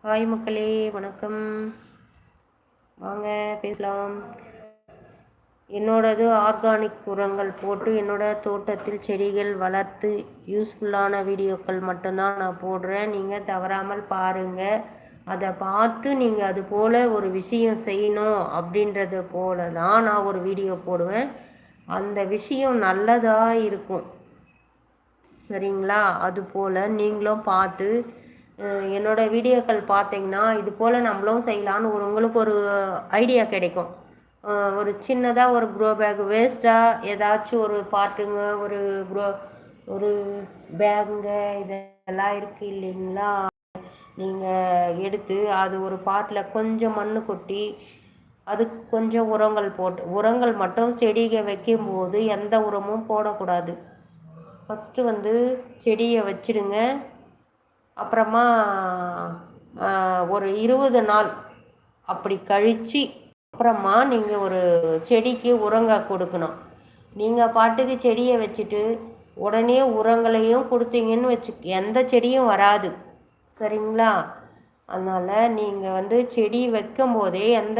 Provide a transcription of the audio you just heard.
Hi மக்களே, வணக்கம். வாங்க பேசலாம். என்னோடது ஆர்கானிக் உரங்கள் போட்டு என்னோட தோட்டத்தில் செடிகள் வளர்த்து யூஸ்ஃபுல்லான வீடியோக்கள் மட்டும்தான் நான் போடுறேன். நீங்கள் தவறாமல் பாருங்கள். அதை பார்த்து நீங்கள் அது போல் ஒரு விஷயம் செய்யணும் அப்படின்றது போல தான் நான் ஒரு வீடியோ போடுவேன். அந்த விஷயம் நல்லதாக இருக்கும், சரிங்களா? அதுபோல் நீங்களும் பார்த்து என்னோட வீடியோக்கள் பார்த்தீங்கன்னா இது போல் நம்மளும் செய்யலான்னு உங்களுக்கு ஒரு ஐடியா கிடைக்கும். ஒரு சின்னதாக ஒரு க்ரோ பேக் வேஸ்ட்டாக ஏதாச்சும் ஒரு பாட்டுங்க, ஒரு பேகுங்க இதெல்லாம் இருக்குது இல்லைங்களா? நீங்கள் எடுத்து அது ஒரு பாட்டில் கொஞ்சம் மண் கொட்டி அதுக்கு கொஞ்சம் உரங்கள் மட்டும் செடியை வைக்கும்போது எந்த உரமும் போடக்கூடாது. ஃபஸ்ட்டு செடியை வச்சிடுங்க. அப்புறமா ஒரு 20 நாள் அப்படி கழித்து அப்புறமா நீங்கள் ஒரு செடிக்கு உரங்கள் கொடுக்கணும். நீங்கள் பாட்டுக்கு செடியை வச்சுட்டு உடனே உரங்களையும் கொடுத்தீங்கன்னு எந்த செடியும் வராது, சரிங்களா? அதனால் நீங்கள் செடி வைக்கும் போதே எந்த